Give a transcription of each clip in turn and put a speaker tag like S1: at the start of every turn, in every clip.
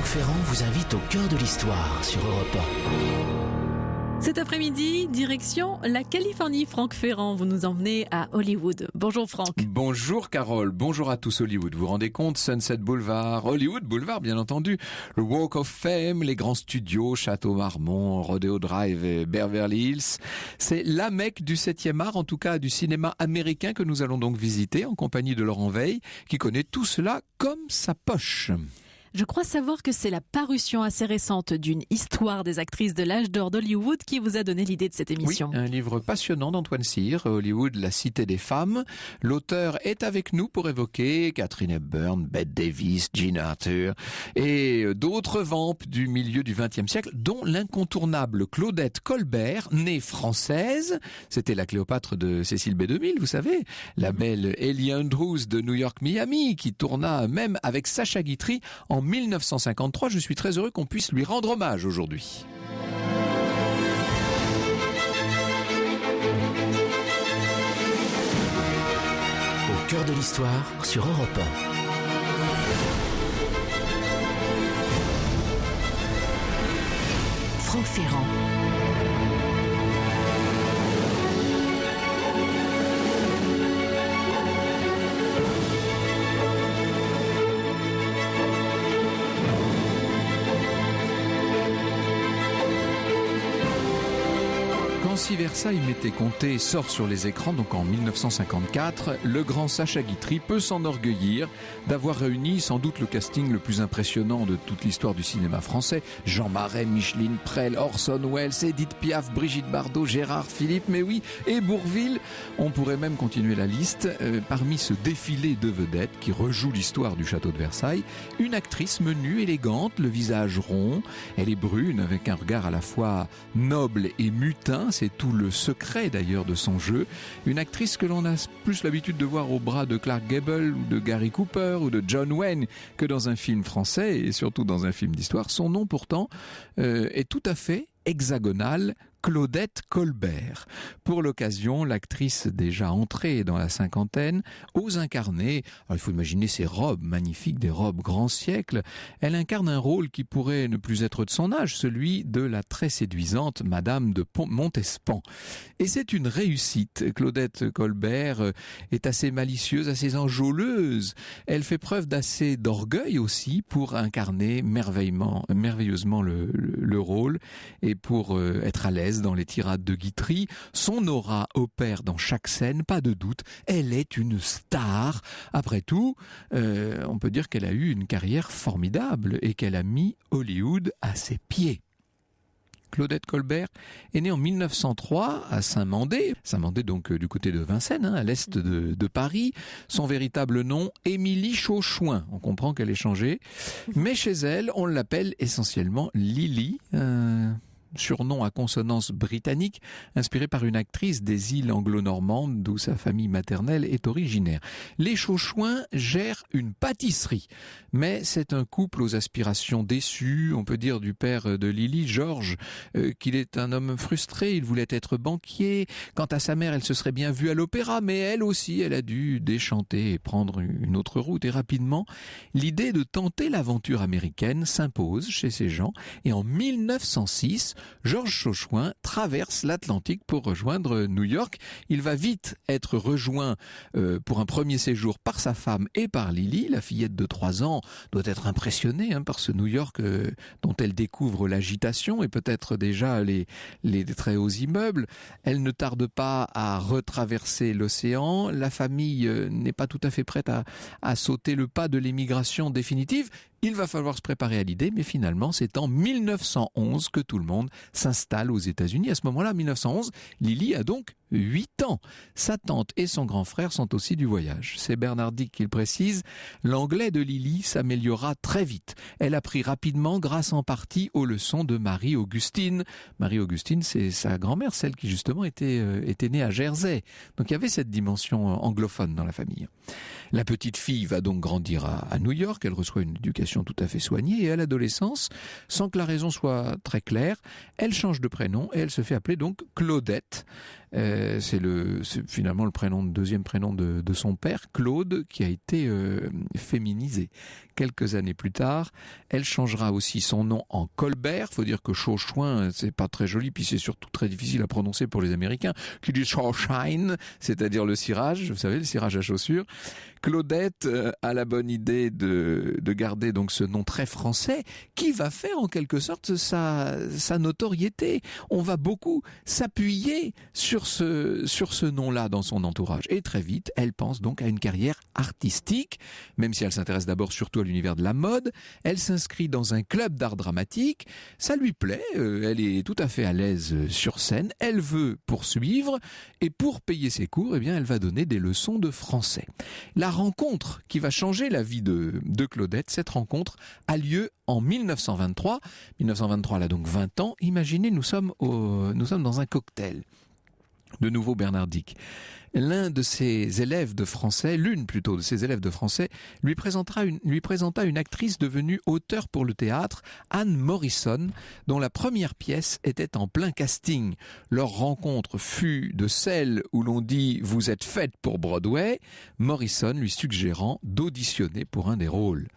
S1: Ferrand vous invite au cœur de l'histoire sur Europe 1.
S2: Cet après-midi, direction la Californie. Franck Ferrand, vous nous emmenez à Hollywood. Bonjour Franck.
S3: Bonjour Carole, bonjour à tous Hollywood. Vous vous rendez compte, Sunset Boulevard, Hollywood Boulevard bien entendu, le Walk of Fame, les grands studios, Château Marmont, Rodeo Drive et Beverly Hills. C'est la Mecque du 7e art, en tout cas du cinéma américain que nous allons donc visiter en compagnie de Laurent Veil, qui connaît tout cela comme sa poche.
S2: Je crois savoir que c'est la parution assez récente d'une histoire des actrices de l'âge d'or d'Hollywood qui vous a donné l'idée de cette émission.
S3: Oui, un livre passionnant d'Antoine Cyr, Hollywood, la cité des femmes. L'auteur est avec nous pour évoquer Katharine Hepburn, Bette Davis, Jean Arthur et d'autres vampes du milieu du XXe siècle, dont l'incontournable Claudette Colbert, née française. C'était la Cléopâtre de Cécile B2000, vous savez, la belle Ellie Andrews de New York-Miami, qui tourna même avec Sacha Guitry en 1953, je suis très heureux qu'on puisse lui rendre hommage aujourd'hui.
S1: Au cœur de l'histoire sur Europe 1. Franck Ferrand.
S3: Si Versailles m'était compté sort sur les écrans, donc en 1954, le grand Sacha Guitry peut s'enorgueillir d'avoir réuni sans doute le casting le plus impressionnant de toute l'histoire du cinéma français. Jean Marais, Micheline Prel, Orson Welles, Edith Piaf, Brigitte Bardot, Gérard Philippe, mais oui, et Bourvil. On pourrait même continuer la liste. Parmi ce défilé de vedettes qui rejoue l'histoire du château de Versailles, une actrice menue, élégante, le visage rond. Elle est brune avec un regard à la fois noble et mutin. C'est tout le secret d'ailleurs de son jeu. Une actrice que l'on a plus l'habitude de voir au bras de Clark Gable ou de Gary Cooper ou de John Wayne que dans un film français et surtout dans un film d'histoire. Son nom pourtant est tout à fait hexagonal, Claudette Colbert. Pour l'occasion, l'actrice déjà entrée dans la cinquantaine ose incarner, il faut imaginer ces robes magnifiques, des robes grand siècle, elle incarne un rôle qui pourrait ne plus être de son âge, celui de la très séduisante Madame de Montespan. Et c'est une réussite. Claudette Colbert est assez malicieuse, assez enjôleuse. Elle fait preuve d'assez d'orgueil aussi pour incarner merveilleusement le rôle et pour être à l'aise dans les tirades de Guitry. Son aura opère dans chaque scène, pas de doute, elle est une star. Après tout, on peut dire qu'elle a eu une carrière formidable et qu'elle a mis Hollywood à ses pieds. Claudette Colbert est née en 1903 à Saint-Mandé. Saint-Mandé donc du côté de Vincennes, à l'est de Paris. Son véritable nom, Émilie Chauchouin. On comprend qu'elle est changée. Mais chez elle, on l'appelle essentiellement Lily. Surnom à consonance britannique, inspiré par une actrice des îles anglo-normandes d'où sa famille maternelle est originaire. Les Chauchouin gèrent une pâtisserie, mais c'est un couple aux aspirations déçues. On peut dire du père de Lily, Georges, qu'il est un homme frustré, il voulait être banquier. Quant à sa mère, elle se serait bien vue à l'opéra, mais elle aussi, elle a dû déchanter et prendre une autre route. Et rapidement, l'idée de tenter l'aventure américaine s'impose chez ces gens, et en 1906, Georges Chauchouin traverse l'Atlantique pour rejoindre New York. Il va vite être rejoint pour un premier séjour par sa femme et par Lily. La fillette de 3 ans doit être impressionnée par ce New York dont elle découvre l'agitation et peut-être déjà les très hauts immeubles. Elle ne tarde pas à retraverser l'océan. La famille n'est pas tout à fait prête à sauter le pas de l'émigration définitive. Il va falloir se préparer à l'idée, mais finalement, c'est en 1911 que tout le monde s'installe aux États-Unis. À ce moment-là, 1911, Lily a donc 8 ans. Sa tante et son grand frère sont aussi du voyage. C'est Bernard Dick qui le précise. L'anglais de Lily s'améliora très vite. Elle apprit rapidement grâce en partie aux leçons de Marie-Augustine. Marie-Augustine, c'est sa grand-mère, celle qui justement était née à Jersey. Donc il y avait cette dimension anglophone dans la famille. La petite fille va donc grandir à New York. Elle reçoit une éducation tout à fait soignée et à l'adolescence, sans que la raison soit très claire, elle change de prénom et elle se fait appeler donc Claudette. C'est finalement le deuxième prénom de son père, Claude, qui a été féminisé. Quelques années plus tard, elle changera aussi son nom en Colbert. Faut dire que Chauchoin, c'est pas très joli, puis c'est surtout très difficile à prononcer pour les Américains, qui disent Shawshine, c'est-à-dire le cirage, vous savez, le cirage à chaussures. Claudette a la bonne idée de garder donc ce nom très français, qui va faire en quelque sorte sa notoriété. On va beaucoup s'appuyer sur ce nom-là dans son entourage. Et très vite, elle pense donc à une carrière artistique, même si elle s'intéresse d'abord surtout à l'univers de la mode. Elle s'inscrit dans un club d'art dramatique. Ça lui plaît, elle est tout à fait à l'aise sur scène. Elle veut poursuivre et pour payer ses cours, eh bien, elle va donner des leçons de français. La rencontre qui va changer la vie de Claudette, cette rencontre a lieu en 1923. 1923, elle a donc 20 ans. Imaginez, nous sommes dans un cocktail. De nouveau Bernard Dick. L'une de ses élèves de français, lui présenta une actrice devenue auteure pour le théâtre, Anne Morrison, dont la première pièce était en plein casting. Leur rencontre fut de celle où l'on dit « vous êtes faite pour Broadway », Morrison lui suggérant d'auditionner pour un des rôles.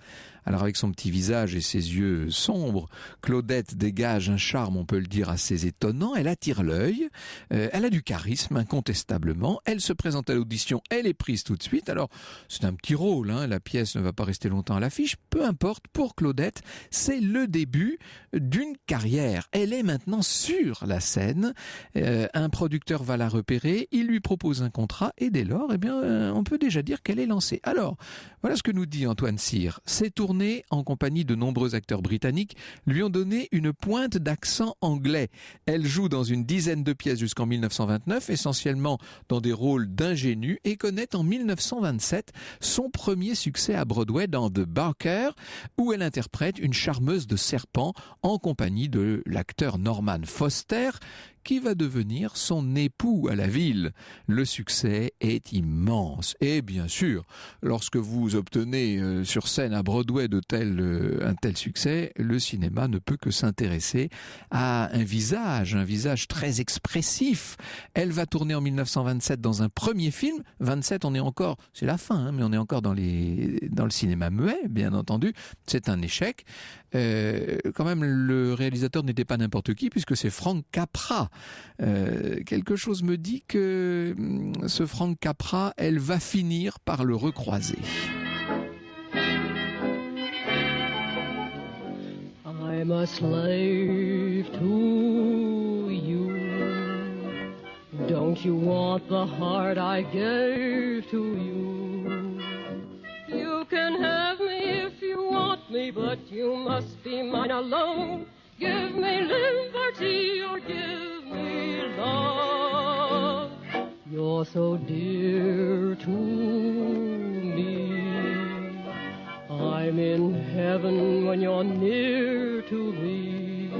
S3: Alors avec son petit visage et ses yeux sombres, Claudette dégage un charme, on peut le dire, assez étonnant. Elle attire l'œil, elle a du charisme incontestablement. Elle se présente à l'audition, elle est prise tout de suite. Alors c'est un petit rôle, la pièce ne va pas rester longtemps à l'affiche. Peu importe, pour Claudette, c'est le début d'une carrière. Elle est maintenant sur la scène. Un producteur va la repérer, il lui propose un contrat et dès lors, on peut déjà dire qu'elle est lancée. Alors, voilà ce que nous dit Antoine Cyr. C'est tourné en compagnie de nombreux acteurs britanniques, lui ont donné une pointe d'accent anglais. Elle joue dans une dizaine de pièces jusqu'en 1929, essentiellement dans des rôles d'ingénue, et connaît en 1927 son premier succès à Broadway dans The Barker, où elle interprète une charmeuse de serpent en compagnie de l'acteur Norman Foster, qui va devenir son époux à la ville. Le succès est immense. Et bien sûr, lorsque vous obtenez sur scène à Broadway un tel succès, le cinéma ne peut que s'intéresser à un visage très expressif. Elle va tourner en 1927 dans un premier film. 27, on est encore, c'est la fin, mais on est encore dans le cinéma muet, bien entendu. C'est un échec. Quand même, le réalisateur n'était pas n'importe qui, puisque c'est Frank Capra. Quelque chose me dit que ce Frank Capra, elle va finir par le recroiser.
S4: I'm a slave to you. Don't you want the heart I gave to you? You can have me if you want me, but you must be mine alone. Give me liberty or give me love. You're so dear to me. I'm in heaven when you're near to me.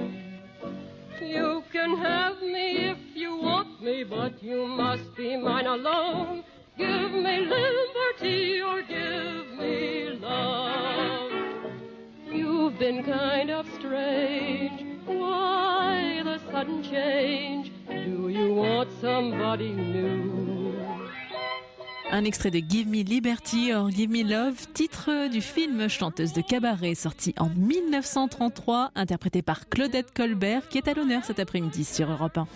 S4: You can have me if you want me, but you must be mine alone. Give me liberty or give me love. You've been kind of strange. Why the sudden change? Do you want somebody new?
S2: Un extrait de Give Me Liberty or Give Me Love, titre du film Chanteuse de cabaret, sorti en 1933, interprété par Claudette Colbert, qui est à l'honneur cet après-midi sur Europe 1.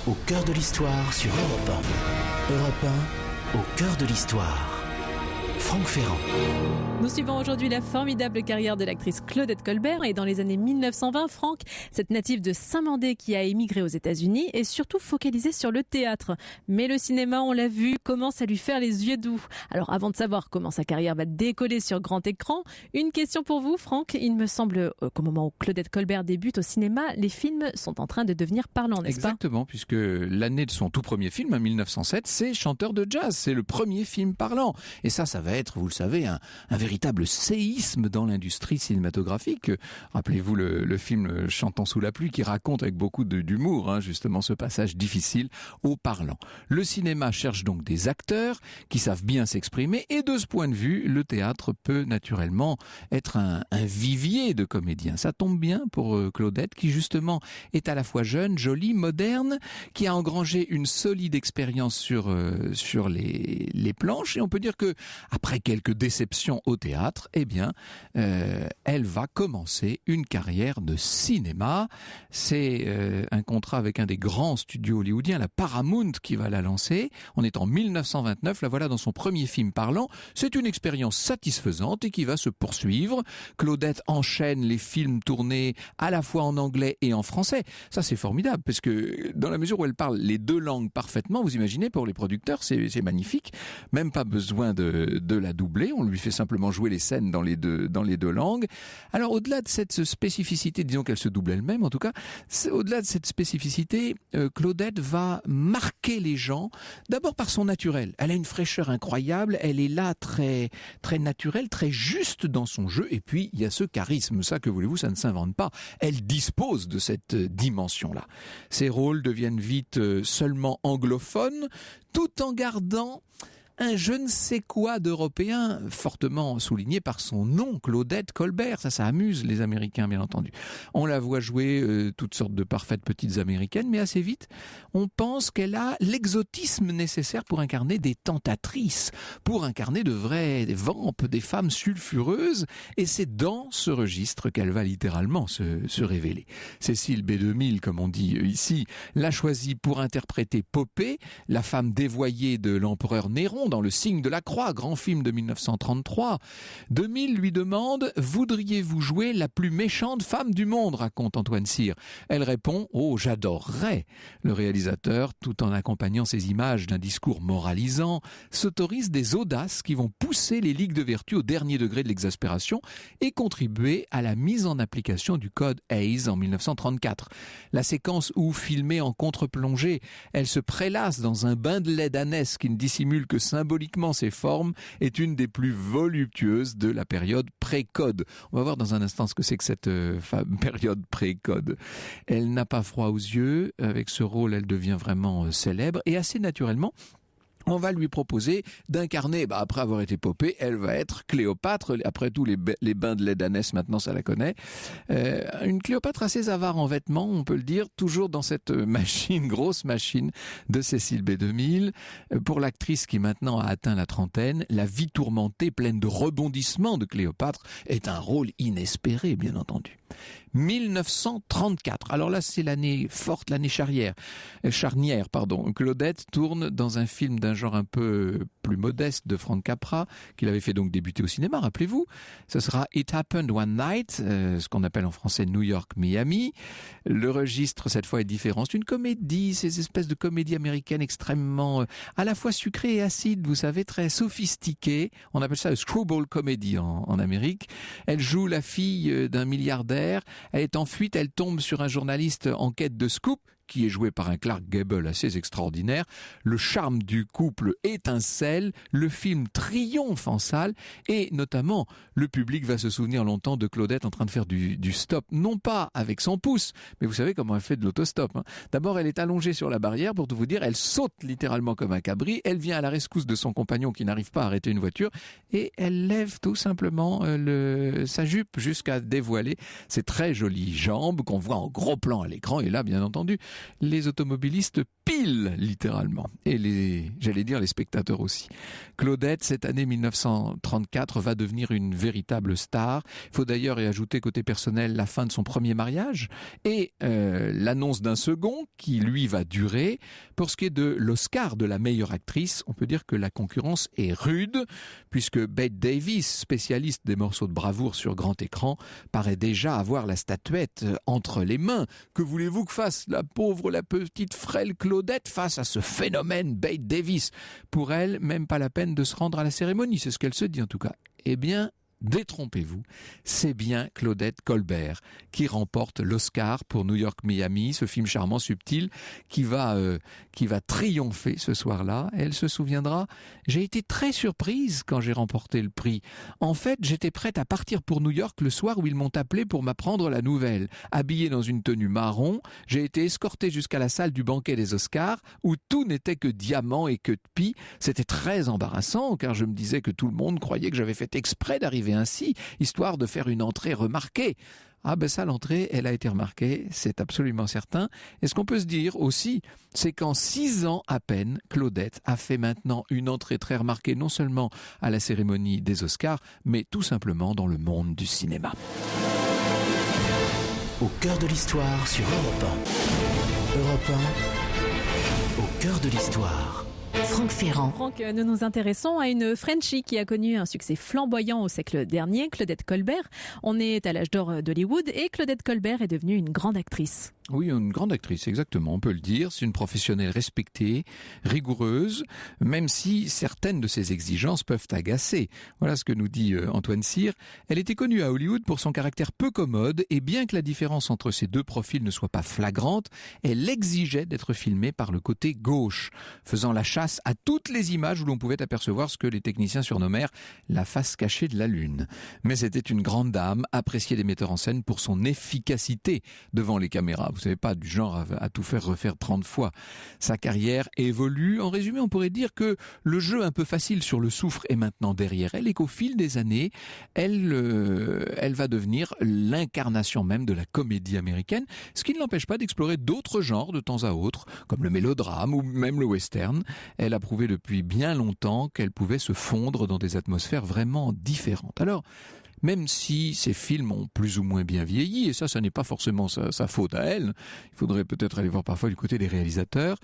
S1: Au cœur de l'histoire sur Europe 1. Europe 1, au cœur de l'histoire. Franck Ferrand.
S2: Nous suivons aujourd'hui la formidable carrière de l'actrice Claudette Colbert, et dans les années 1920, Franck, cette native de Saint-Mandé qui a émigré aux États-Unis, est surtout focalisée sur le théâtre. Mais le cinéma, on l'a vu, commence à lui faire les yeux doux. Alors avant de savoir comment sa carrière va décoller sur grand écran, une question pour vous, Franck. Il me semble qu'au moment où Claudette Colbert débute au cinéma, les films sont en train de devenir parlants, n'est-ce pas ?
S3: Exactement, puisque l'année de son tout premier film, en 1907, c'est Chanteur de jazz. C'est le premier film parlant. Et ça va va être, vous le savez, un véritable séisme dans l'industrie cinématographique. Rappelez-vous le film Chantons sous la pluie qui raconte avec beaucoup d'humour justement ce passage difficile au parlant. Le cinéma cherche donc des acteurs qui savent bien s'exprimer et de ce point de vue, le théâtre peut naturellement être un vivier de comédiens. Ça tombe bien pour Claudette qui justement est à la fois jeune, jolie, moderne, qui a engrangé une solide expérience sur les planches et on peut dire que après quelques déceptions au théâtre, elle va commencer une carrière de cinéma. C'est un contrat avec un des grands studios hollywoodiens, la Paramount, qui va la lancer. On est en 1929, la voilà dans son premier film parlant. C'est une expérience satisfaisante et qui va se poursuivre. Claudette enchaîne les films tournés à la fois en anglais et en français. Ça, c'est formidable, parce que dans la mesure où elle parle les deux langues parfaitement, vous imaginez, pour les producteurs, c'est magnifique. Même pas besoin de la doubler. On lui fait simplement jouer les scènes dans les deux langues. Alors, au-delà de cette spécificité, disons qu'elle se double elle-même, en tout cas, au-delà de cette spécificité, Claudette va marquer les gens, d'abord par son naturel. Elle a une fraîcheur incroyable, elle est là très, très naturelle, très juste dans son jeu, et puis il y a ce charisme, ça que voulez-vous, ça ne s'invente pas. Elle dispose de cette dimension-là. Ses rôles deviennent vite seulement anglophones, tout en gardant un je ne sais quoi d'européen, fortement souligné par son nom, Claudette Colbert. Ça amuse les Américains, bien entendu. On la voit jouer toutes sortes de parfaites petites Américaines, mais assez vite, on pense qu'elle a l'exotisme nécessaire pour incarner des tentatrices, pour incarner de vraies vampes, des femmes sulfureuses, et c'est dans ce registre qu'elle va littéralement se révéler. Cécile B2000, comme on dit ici, l'a choisie pour interpréter Popée, la femme dévoyée de l'empereur Néron, dans Le Signe de la Croix, grand film de 1933. 2000 lui demande « Voudriez-vous jouer la plus méchante femme du monde ?» raconte Antoine Cyr. Elle répond « Oh, j'adorerais !» Le réalisateur, tout en accompagnant ces images d'un discours moralisant, s'autorise des audaces qui vont pousser les ligues de vertu au dernier degré de l'exaspération et contribuer à la mise en application du code Hays en 1934. La séquence où, filmée en contre-plongée, elle se prélasse dans un bain de lait d'ânesse qui ne dissimule que symboliquement ses formes, est une des plus voluptueuses de la période pré-code. On va voir dans un instant ce que c'est que cette période pré-code. Elle n'a pas froid aux yeux. Avec ce rôle, elle devient vraiment célèbre et assez naturellement, on va lui proposer d'incarner, après avoir été Popée, elle va être Cléopâtre. Après tout, les bains de lait d'ânesse, maintenant, ça la connaît. Une Cléopâtre assez avare en vêtements, on peut le dire, toujours dans cette grosse machine de Cécile B2000. Pour l'actrice qui maintenant a atteint la trentaine, la vie tourmentée, pleine de rebondissements de Cléopâtre, est un rôle inespéré, bien entendu. 1934. Alors là, c'est l'année forte, l'année charnière. Claudette tourne dans un film d'un genre un peu plus modeste de Frank Capra, qu'il avait fait donc débuter au cinéma, rappelez-vous. Ce sera It Happened One Night, ce qu'on appelle en français New York-Miami. Le registre, cette fois, est différent. C'est une comédie, ces espèces de comédies américaines extrêmement, à la fois sucrées et acides, vous savez, très sophistiquées. On appelle ça le screwball comedy en Amérique. Elle joue la fille d'un milliardaire. Elle est en fuite, elle tombe sur un journaliste en quête de scoop, qui est joué par un Clark Gable assez extraordinaire. Le charme du couple étincelle, le film triomphe en salle et notamment le public va se souvenir longtemps de Claudette en train de faire du stop, non pas avec son pouce, mais vous savez comment elle fait de l'autostop. D'abord, elle est allongée sur la barrière, pour tout vous dire, elle saute littéralement comme un cabri, elle vient à la rescousse de son compagnon qui n'arrive pas à arrêter une voiture et elle lève tout simplement sa jupe jusqu'à dévoiler ses très jolies jambes qu'on voit en gros plan à l'écran et là, bien entendu, les automobilistes pilent littéralement et les spectateurs aussi. Claudette, cette année 1934, va devenir une véritable star. Il faut d'ailleurs y ajouter côté personnel la fin de son premier mariage et l'annonce d'un second qui lui va durer. Pour ce qui est de l'Oscar de la meilleure actrice, on peut dire que la concurrence est rude puisque Bette Davis, spécialiste des morceaux de bravoure sur grand écran, paraît déjà avoir la statuette entre les mains. Que voulez-vous que fasse la petite frêle Claudette face à ce phénomène Bette Davis? Pour elle, même pas la peine de se rendre à la cérémonie, c'est ce qu'elle se dit en tout cas. Eh bien, détrompez-vous, c'est bien Claudette Colbert qui remporte l'Oscar pour New York Miami, ce film charmant, subtil, qui va triompher ce soir-là. Elle se souviendra, j'ai été très surprise quand j'ai remporté le prix. En fait, j'étais prête à partir pour New York le soir où ils m'ont appelé pour m'apprendre la nouvelle. Habillée dans une tenue marron, j'ai été escortée jusqu'à la salle du banquet des Oscars où tout n'était que diamants et que de pis. C'était très embarrassant car je me disais que tout le monde croyait que j'avais fait exprès d'arriver ainsi, histoire de faire une entrée remarquée. Ah ben ça, l'entrée, elle a été remarquée, c'est absolument certain. Et ce qu'on peut se dire aussi, c'est qu'en 6 ans à peine, Claudette a fait maintenant une entrée très remarquée, non seulement à la cérémonie des Oscars, mais tout simplement dans le monde du cinéma.
S1: Au cœur de l'histoire sur Europe 1. Europe 1, au cœur de l'histoire.
S2: Franck Ferrand. Franck, nous nous intéressons à une Frenchie qui a connu un succès flamboyant au siècle dernier, Claudette Colbert. On est à l'âge d'or d'Hollywood et Claudette Colbert est devenue une grande actrice.
S3: Oui, une grande actrice, exactement, on peut le dire. C'est une professionnelle respectée, rigoureuse, même si certaines de ses exigences peuvent agacer. Voilà ce que nous dit Antoine Cyr. Elle était connue à Hollywood pour son caractère peu commode et bien que la différence entre ces deux profils ne soit pas flagrante, elle exigeait d'être filmée par le côté gauche, faisant la chasse à toutes les images où l'on pouvait apercevoir ce que les techniciens surnommèrent la face cachée de la Lune. Mais c'était une grande dame, appréciée des metteurs en scène pour son efficacité devant les caméras. Vous savez, pas du genre à tout faire refaire 30 fois. Sa carrière évolue. En résumé, on pourrait dire que le jeu un peu facile sur le soufre est maintenant derrière elle et qu'au fil des années, elle va devenir l'incarnation même de la comédie américaine, ce qui ne l'empêche pas d'explorer d'autres genres de temps à autre, comme le mélodrame ou même le western. Elle a prouvé depuis bien longtemps qu'elle pouvait se fondre dans des atmosphères vraiment différentes. Alors, même si ces films ont plus ou moins bien vieilli, et ça n'est pas forcément sa faute à elle, il faudrait peut-être aller voir parfois du côté des réalisateurs,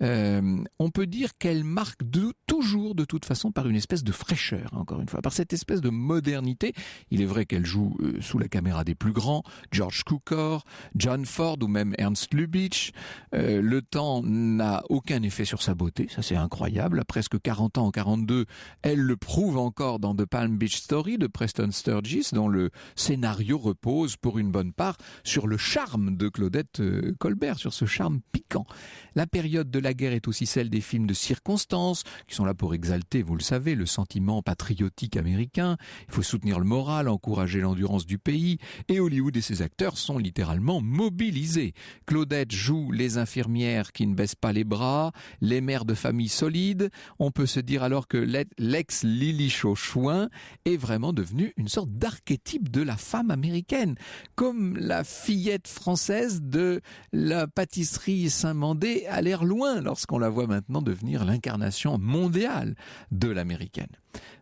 S3: on peut dire qu'elle marque toujours de toute façon par une espèce de fraîcheur, encore une fois, par cette espèce de modernité. Il est vrai qu'elle joue sous la caméra des plus grands, George Cukor, John Ford ou même Ernst Lubitsch. Le temps n'a aucun effet sur sa beauté, ça c'est incroyable. À presque 40 ans, en 42, elle le prouve encore dans The Palm Beach Story de Preston Sturges, dont le scénario repose pour une bonne part sur le charme de Claudette Colbert, sur ce charme piquant. La période de la guerre est aussi celle des films de circonstance, qui sont là pour exalter, vous le savez, le sentiment patriotique américain. Il faut soutenir le moral, encourager l'endurance du pays, et Hollywood et ses acteurs sont littéralement mobilisés. Claudette joue les infirmières qui ne baissent pas les bras, les mères de famille solides. On peut se dire alors que l'ex-Lily Chauchouin est vraiment devenue une sorte d'archétype de la femme américaine, comme la fillette française de la pâtisserie Saint-Mandé a l'air loin lorsqu'on la voit maintenant devenir l'incarnation mondiale de l'américaine.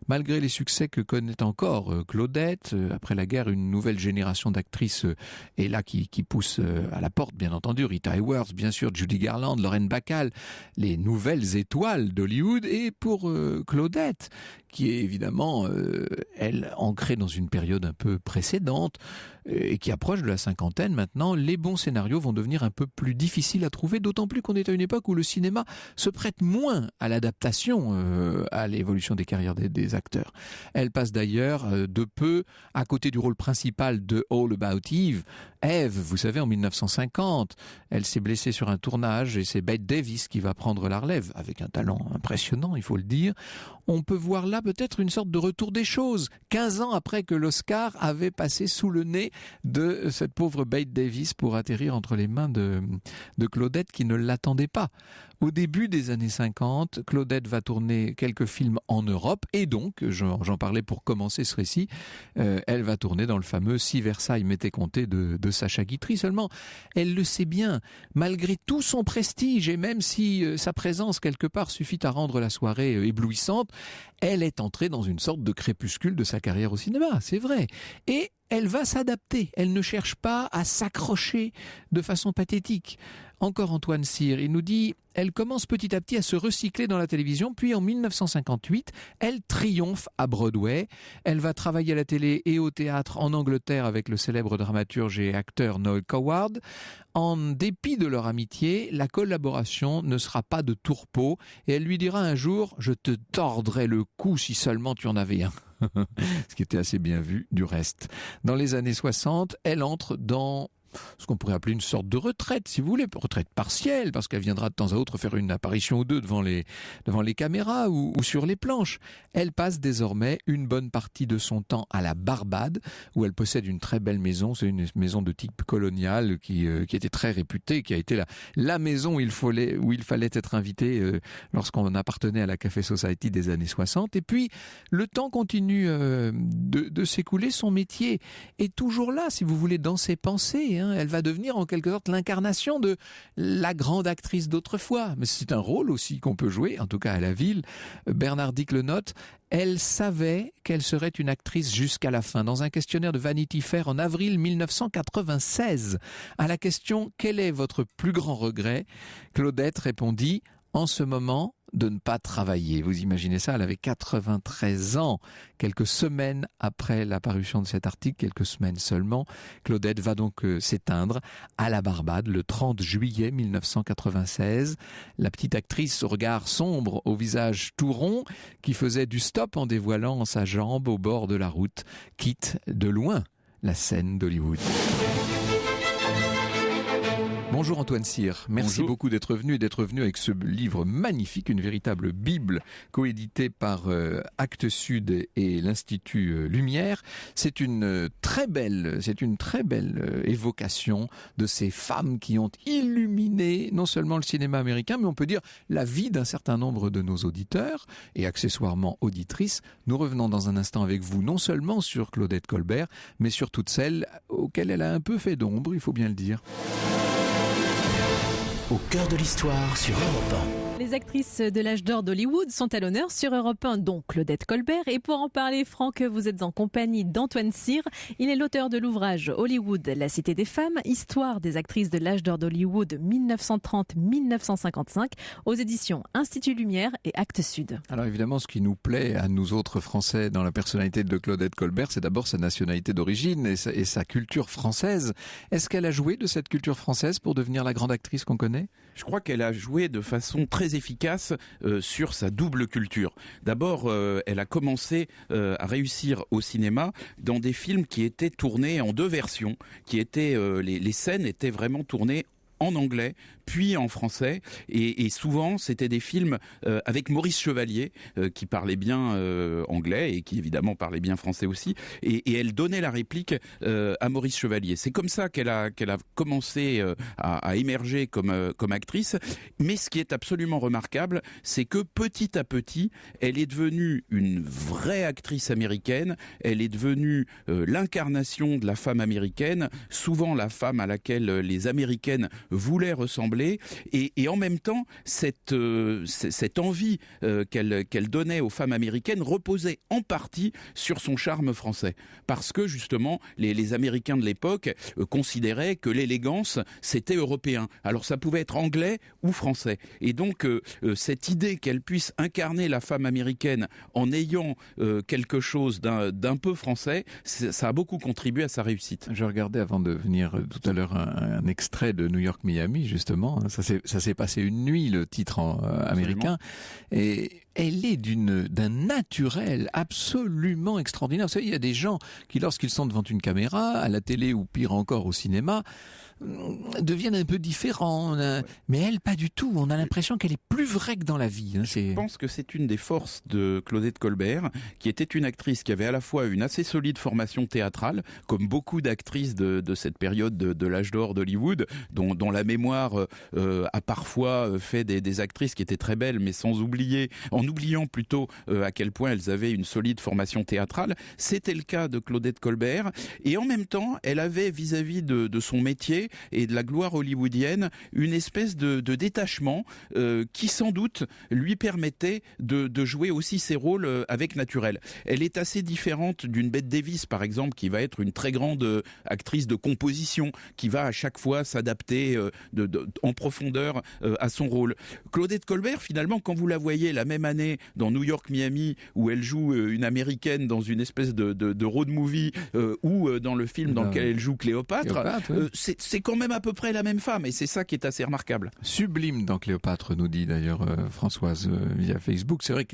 S3: Malgré les succès que connaît encore Claudette, après la guerre, une nouvelle génération d'actrices est là qui pousse à la porte, bien entendu. Rita Hayworth, bien sûr, Judy Garland, Lauren Bacall, les nouvelles étoiles d'Hollywood. Et pour Claudette, qui est évidemment, elle, ancrée dans une période un peu précédente et qui approche de la cinquantaine maintenant, les bons scénarios vont devenir un peu plus difficiles à trouver, d'autant plus qu'on est à une époque où le cinéma se prête moins à l'adaptation, à l'évolution des carrières des acteurs. Elle passe d'ailleurs de peu à côté du rôle principal de All About Eve. Eve, vous savez, en 1950, elle s'est blessée sur un tournage et c'est Bette Davis qui va prendre la relève, avec un talent impressionnant, il faut le dire. On peut voir là peut-être une sorte de retour des choses, 15 ans après que l'Oscar avait passé sous le nez de cette pauvre Bette Davis pour atterrir entre les mains de Claudette qui ne l'attendait pas. Au début des années 50, Claudette va tourner quelques films en Europe et donc, j'en parlais pour commencer ce récit, elle va tourner dans le fameux Si Versailles m'était compté de Sacha Guitry. Seulement, elle le sait bien, malgré tout son prestige et même si sa présence quelque part suffit à rendre la soirée éblouissante, elle est entrée dans une sorte de crépuscule de sa carrière au cinéma, c'est vrai. Et elle va s'adapter, elle ne cherche pas à s'accrocher de façon pathétique. Encore Antoine Cyr, il nous dit, elle commence petit à petit à se recycler dans la télévision, puis en 1958, elle triomphe à Broadway. Elle va travailler à la télé et au théâtre en Angleterre avec le célèbre dramaturge et acteur Noel Coward. En dépit de leur amitié, la collaboration ne sera pas de tourpeau et elle lui dira un jour « Je te tordrai le cou si seulement tu en avais un ». ce qui était assez bien vu du reste. Dans les années 60, elle entre dans ce qu'on pourrait appeler une sorte de retraite, si vous voulez, retraite partielle, parce qu'elle viendra de temps à autre faire une apparition ou deux devant les caméras ou sur les planches. Elle passe désormais une bonne partie de son temps à la Barbade, où elle possède une très belle maison. C'est une maison de type colonial qui était très réputée, qui a été la maison où il fallait être invité lorsqu'on appartenait à la Café Society des années 60. Et puis, le temps continue de s'écouler. Son métier est toujours là, si vous voulez, dans ses pensées. Elle va devenir en quelque sorte l'incarnation de la grande actrice d'autrefois. Mais c'est un rôle aussi qu'on peut jouer, en tout cas à la ville. Bernard Dick le note, elle savait qu'elle serait une actrice jusqu'à la fin. Dans un questionnaire de Vanity Fair en avril 1996, à la question « Quel est votre plus grand regret ?», Claudette répondit « En ce moment, de ne pas travailler ». Vous imaginez ça, elle avait 93 ans. Quelques semaines après l'apparition de cet article, quelques semaines seulement, Claudette va donc s'éteindre à la Barbade le 30 juillet 1996. La petite actrice au regard sombre, au visage tout rond, qui faisait du stop en dévoilant sa jambe au bord de la route, quitte de loin la scène d'Hollywood. Bonjour Antoine Cyr, merci beaucoup d'être venu avec ce livre magnifique, une véritable bible coéditée par Actes Sud et l'Institut Lumière. C'est une très belle évocation de ces femmes qui ont illuminé non seulement le cinéma américain, mais on peut dire la vie d'un certain nombre de nos auditeurs et accessoirement auditrices. Nous revenons dans un instant avec vous non seulement sur Claudette Colbert, mais sur toutes celles auxquelles elle a un peu fait d'ombre, il faut bien le dire.
S1: Au cœur de l'histoire sur Europe 1.
S2: Les actrices de l'âge d'or d'Hollywood sont à l'honneur sur Europe 1, dont Claudette Colbert. Et pour en parler, Franck, vous êtes en compagnie d'Antoine Cyr. Il est l'auteur de l'ouvrage Hollywood, la cité des femmes, histoire des actrices de l'âge d'or d'Hollywood 1930-1955, aux éditions Institut Lumière et Actes Sud.
S3: Alors évidemment, ce qui nous plaît à nous autres Français dans la personnalité de Claudette Colbert, c'est d'abord sa nationalité d'origine et sa culture française. Est-ce qu'elle a joué de cette culture française pour devenir la grande actrice qu'on connaît ?
S5: Je crois qu'elle a joué de façon très efficace sur sa double culture. D'abord, elle a commencé à réussir au cinéma dans des films qui étaient tournés en deux versions, qui étaient les scènes étaient vraiment tournées en anglais, puis en français, et souvent c'était des films avec Maurice Chevalier qui parlait bien anglais et qui évidemment parlait bien français aussi, et elle donnait la réplique à Maurice Chevalier. C'est comme ça qu'elle a commencé à émerger comme actrice. Mais ce qui est absolument remarquable, c'est que petit à petit, elle est devenue une vraie actrice américaine. Elle est devenue l'incarnation de la femme américaine, souvent la femme à laquelle les Américaines voulaient ressembler, et en même temps cette envie qu'elle donnait aux femmes américaines reposait en partie sur son charme français, parce que justement les Américains de l'époque considéraient que l'élégance c'était européen, alors ça pouvait être anglais ou français, et donc cette idée qu'elle puisse incarner la femme américaine en ayant quelque chose d'un peu français, ça a beaucoup contribué à sa réussite.
S3: Je regardais avant de venir tout à l'heure un extrait de New York-Miami, justement. Ça s'est passé une nuit, le titre américain. Et elle est d'un naturel absolument extraordinaire. Vous savez, il y a des gens qui, lorsqu'ils sont devant une caméra, à la télé ou pire encore au cinéma, deviennent un peu différents. Ouais. Mais elle, pas du tout. On a l'impression qu'elle est plus vraie que dans la vie.
S5: Je pense que c'est une des forces de Claudette Colbert, qui était une actrice qui avait à la fois une assez solide formation théâtrale, comme beaucoup d'actrices de cette période de l'âge d'or d'Hollywood, dont la mémoire a parfois fait des actrices qui étaient très belles, mais en oubliant plutôt à quel point elles avaient une solide formation théâtrale. C'était le cas de Claudette Colbert, et en même temps, elle avait vis-à-vis de son métier et de la gloire hollywoodienne une espèce de détachement qui sans doute lui permettait de jouer aussi ses rôles avec naturel. Elle est assez différente d'une Bette Davis par exemple, qui va être une très grande actrice de composition, qui va à chaque fois s'adapter en profondeur à son rôle. Claudette Colbert, finalement, quand vous la voyez la même année année dans New York, Miami, où elle joue une américaine dans une espèce de road movie, ou dans le film dans lequel elle joue Cléopâtre,
S3: oui.
S5: c'est quand même à peu près la même femme, et c'est ça qui est assez remarquable.
S3: Sublime dans Cléopâtre, nous dit d'ailleurs Françoise via Facebook. C'est vrai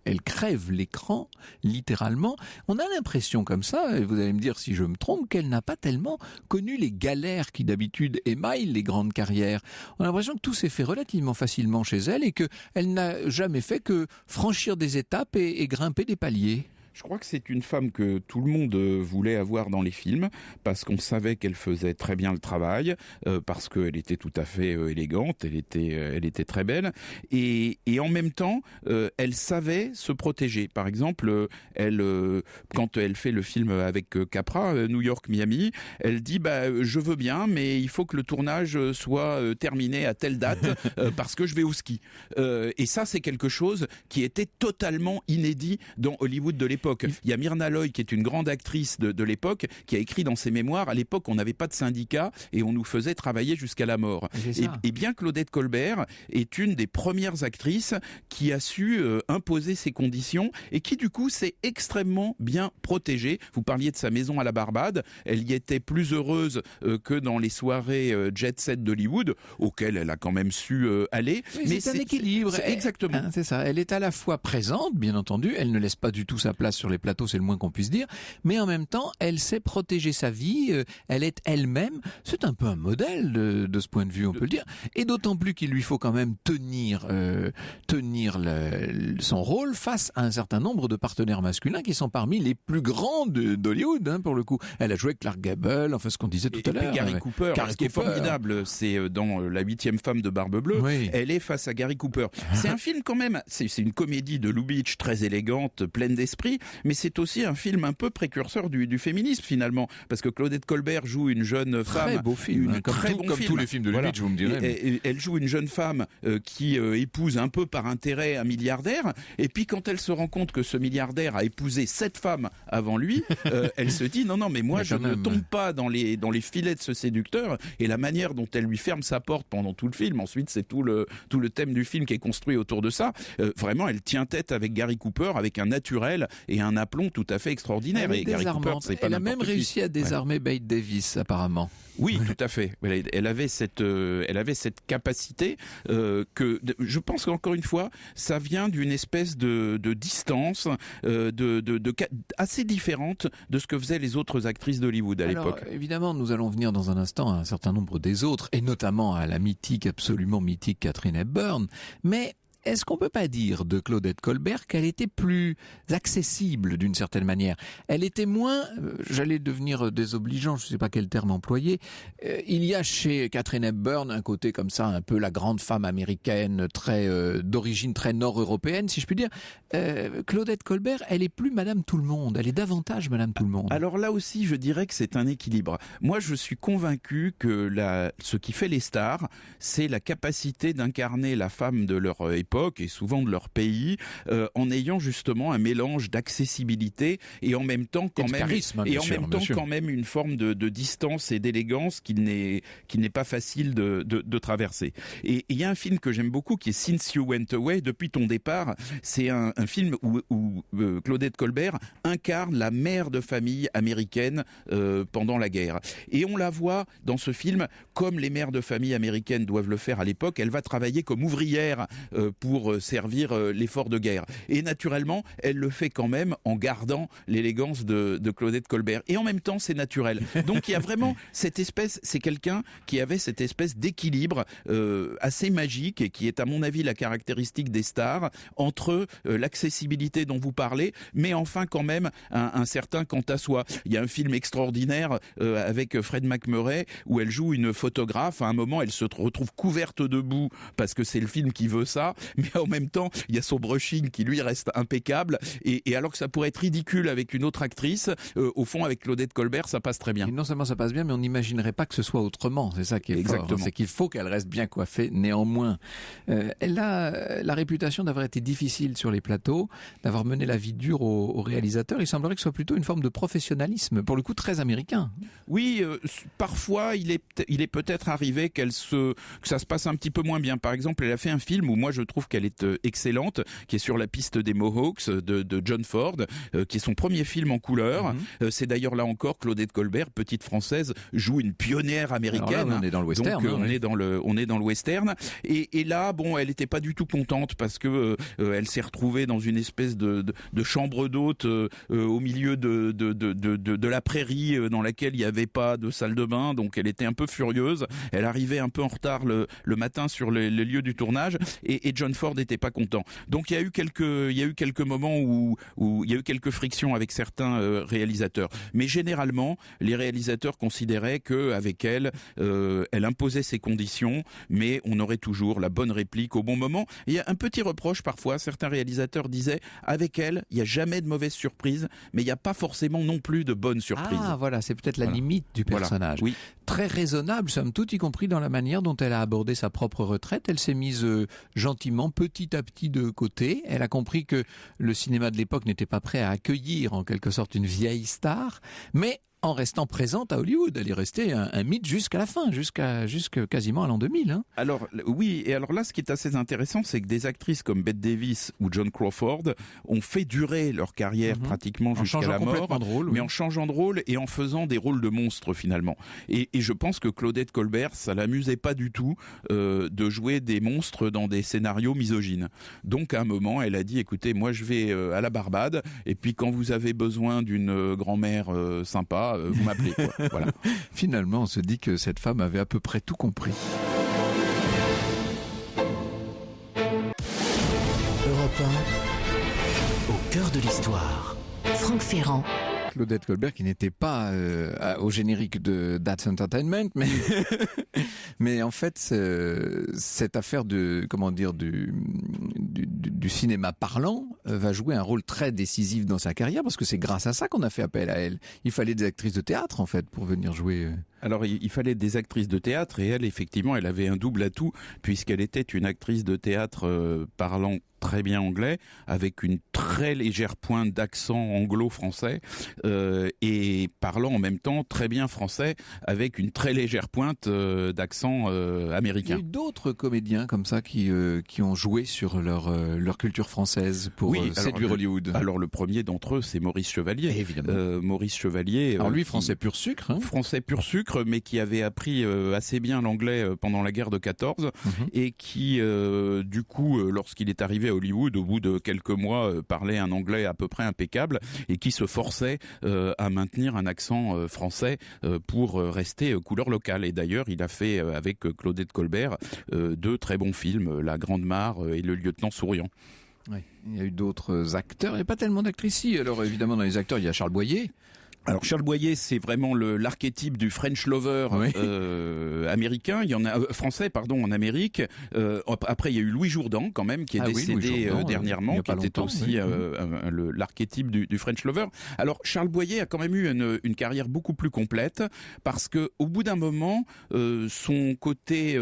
S3: elle crève l'écran, littéralement. On a l'impression comme ça, et vous allez me dire si je me trompe, qu'elle n'a pas tellement connu les galères qui d'habitude émaillent les grandes carrières. On a l'impression que tout s'est fait relativement facilement chez elle et qu'elle n'a jamais fait que franchir des étapes et grimper des paliers.
S5: Je crois que c'est une femme que tout le monde voulait avoir dans les films, parce qu'on savait qu'elle faisait très bien le travail, parce qu'elle était tout à fait élégante, elle était très belle, et en même temps, elle savait se protéger. Par exemple, quand elle fait le film avec Capra, New York, Miami, elle dit je veux bien, mais il faut que le tournage soit terminé à telle date, parce que je vais au ski. Et ça, c'est quelque chose qui était totalement inédit dans Hollywood de l'époque. Il y a Myrna Loy, qui est une grande actrice de l'époque, qui a écrit dans ses mémoires, à l'époque on n'avait pas de syndicat et on nous faisait travailler jusqu'à la mort. Et bien Claudette Colbert est une des premières actrices qui a su imposer ses conditions et qui du coup s'est extrêmement bien protégée. Vous parliez de sa maison à la Barbade, elle y était plus heureuse que dans les soirées jet set d'Hollywood, auxquelles elle a quand même su aller.
S3: Oui, mais c'est un équilibre.
S5: Exactement.
S3: C'est ça, elle est à la fois présente, bien entendu, elle ne laisse pas du tout sa place sur les plateaux, c'est le moins qu'on puisse dire, mais en même temps, elle sait protéger sa vie, elle est elle-même, c'est un peu un modèle de ce point de vue, on peut le dire, et d'autant plus qu'il lui faut quand même tenir son rôle face à un certain nombre de partenaires masculins qui sont parmi les plus grands d'Hollywood, pour le coup. Elle a joué avec Clark Gable, enfin ce qu'on disait tout à l'heure.
S5: Et Gary Cooper, ce qui est formidable, c'est dans La 8e femme de Barbe Bleue, oui. Elle est face à Gary Cooper. C'est un film quand même, c'est une comédie de Lubitsch très élégante, pleine d'esprit, mais c'est aussi un film un peu précurseur du féminisme finalement, parce que Claudette Colbert joue une jeune femme,
S3: très beau film,
S5: comme
S3: tous les films de Lubitsch, vous me direz.
S5: Et elle joue une jeune femme qui épouse un peu par intérêt un milliardaire, et puis quand elle se rend compte que ce milliardaire a épousé 7 femmes avant lui, elle se dit non mais moi je ne tombe pas dans les filets de ce séducteur, et la manière dont elle lui ferme sa porte pendant tout le film, ensuite c'est tout le thème du film qui est construit autour de ça, vraiment elle tient tête avec Gary Cooper avec un naturel et un aplomb tout à fait extraordinaire.
S3: Et Gary Cooper, c'est pas elle a même réussi à désarmer Bette Davis apparemment.
S5: Oui, tout à fait. Elle avait cette capacité que je pense qu'encore une fois, ça vient d'une espèce de distance assez différente de ce que faisaient les autres actrices d'Hollywood à l'époque.
S3: Évidemment, nous allons venir dans un instant à un certain nombre des autres, et notamment à la absolument mythique Katharine Hepburn, mais est-ce qu'on peut pas dire de Claudette Colbert qu'elle était plus accessible d'une certaine manière? Elle était moins, j'allais devenir désobligeant, je sais pas quel terme employer. Il y a chez Katharine Hepburn un côté comme ça, un peu la grande femme américaine, d'origine très nord-européenne, si je puis dire. Claudette Colbert, elle est plus Madame Tout-le-Monde, elle est davantage Madame Tout-le-Monde.
S5: Alors là aussi, je dirais que c'est un équilibre. Moi, je suis convaincu que ce qui fait les stars, c'est la capacité d'incarner la femme de leur époque et souvent de leur pays, en ayant justement un mélange d'accessibilité et en même temps quand même quand même une forme de distance et d'élégance qu'il n'est pas facile de traverser. Et il y a un film que j'aime beaucoup qui est Since You Went Away, depuis ton départ. C'est un film où Claudette Colbert incarne la mère de famille américaine pendant la guerre. Et on la voit dans ce film comme les mères de famille américaines doivent le faire à l'époque. Elle va travailler comme ouvrière pour servir l'effort de guerre. Et naturellement, elle le fait quand même en gardant l'élégance de Claudette Colbert. Et en même temps, c'est naturel. Donc il y a vraiment cette espèce, c'est quelqu'un qui avait cette espèce d'équilibre assez magique et qui est à mon avis la caractéristique des stars, entre l'accessibilité dont vous parlez, mais enfin quand même un certain quant à soi. Il y a un film extraordinaire avec Fred MacMurray où elle joue une photographe. À un moment, elle se retrouve couverte de boue parce que c'est le film qui veut ça, mais en même temps, il y a son brushing qui lui reste impeccable. Et alors que ça pourrait être ridicule avec une autre actrice, au fond, avec Claudette Colbert, ça passe très bien.
S3: Et non seulement ça passe bien, mais on n'imaginerait pas que ce soit autrement. C'est ça qui est
S5: exactement
S3: fort. C'est qu'il faut qu'elle reste bien coiffée, néanmoins. Elle a la réputation d'avoir été difficile sur les plateaux, d'avoir mené la vie dure aux réalisateurs. Il semblerait que ce soit plutôt une forme de professionnalisme, pour le coup très américain.
S5: Oui, parfois il est peut-être arrivé que ça se passe un petit peu moins bien. Par exemple, elle a fait un film où moi je trouve trouve qu'elle est excellente, qui est sur la piste des Mohawks de John Ford, qui est son premier film en couleur. C'est d'ailleurs là encore Claudette Colbert, petite française, joue une pionnière américaine.
S3: Alors là, on est dans le western.
S5: Donc, on est dans le western. Et là, bon, elle n'était pas du tout contente parce que elle s'est retrouvée dans une espèce de chambre d'hôte au milieu de la prairie dans laquelle il n'y avait pas de salle de bain. Donc elle était un peu furieuse. Elle arrivait un peu en retard le matin sur les lieux du tournage et John Ford n'était pas content. Donc il y a eu quelques moments où il y a eu quelques frictions avec certains réalisateurs. Mais généralement, les réalisateurs considéraient qu'avec elle, elle imposait ses conditions, mais on aurait toujours la bonne réplique au bon moment. Il y a un petit reproche parfois, certains réalisateurs disaient, avec elle, il n'y a jamais de mauvaise surprise, mais il n'y a pas forcément non plus de bonnes surprises.
S3: Ah voilà, c'est peut-être la limite du personnage.
S5: Oui.
S3: Très raisonnable, somme toute, y compris dans la manière dont elle a abordé sa propre retraite. Elle s'est mise gentiment, petit à petit de côté. Elle a compris que le cinéma de l'époque n'était pas prêt à accueillir en quelque sorte une vieille star, mais en restant présente à Hollywood. Elle est restée un mythe jusqu'à la fin, jusqu'à quasiment à l'an 2000. Hein.
S5: Alors oui, et alors là, ce qui est assez intéressant, c'est que des actrices comme Bette Davis ou Joan Crawford ont fait durer leur carrière pratiquement jusqu'à la mort, mais en changeant de rôle et en faisant des rôles de monstres finalement. Et je pense que Claudette Colbert, ça l'amusait pas du tout de jouer des monstres dans des scénarios misogynes. Donc à un moment, elle a dit, écoutez, moi je vais à la Barbade, et puis quand vous avez besoin d'une grand-mère sympa, vous m'appelez. Voilà.
S3: Finalement, on se dit que cette femme avait à peu près tout compris.
S1: Europe 1, au cœur de l'histoire. Franck Ferrand.
S3: Claudette Colbert qui n'était pas au générique de That's Entertainment, mais en fait cette affaire du cinéma parlant va jouer un rôle très décisif dans sa carrière parce que c'est grâce à ça qu'on a fait appel à elle. Il fallait des actrices de théâtre en fait pour venir jouer.
S5: Alors il fallait des actrices de théâtre et elle effectivement elle avait un double atout puisqu'elle était une actrice de théâtre parlant très bien anglais, avec une très légère pointe d'accent anglo-français et parlant en même temps très bien français avec une très légère pointe d'accent américain.
S3: Il y a eu d'autres comédiens comme ça qui ont joué sur leur culture française pour séduire Hollywood.
S5: Alors le premier d'entre eux, c'est Maurice Chevalier.
S3: Évidemment.
S5: Maurice Chevalier.
S3: Alors lui, français pur sucre. Hein.
S5: Français pur sucre, mais qui avait appris assez bien l'anglais pendant la guerre de 14 et qui, du coup, lorsqu'il est arrivé à Hollywood, au bout de quelques mois, parlait un anglais à peu près impeccable et qui se forçait à maintenir un accent français pour rester couleur locale. Et d'ailleurs, il a fait avec Claudette Colbert deux très bons films, La Grande Mare et Le Lieutenant Souriant.
S3: Oui, il y a eu d'autres acteurs, il n'y a pas tellement d'actrices ici. Alors évidemment, dans les acteurs, il y a Charles Boyer.
S5: Alors Charles Boyer, c'est vraiment l'archétype du French lover américain. Il y en a français, pardon, en Amérique. Après, il y a eu Louis Jourdan quand même, qui est décédé dernièrement, qui était aussi l'archétype du French lover. Alors Charles Boyer a quand même eu une carrière beaucoup plus complète parce que au bout d'un moment, son côté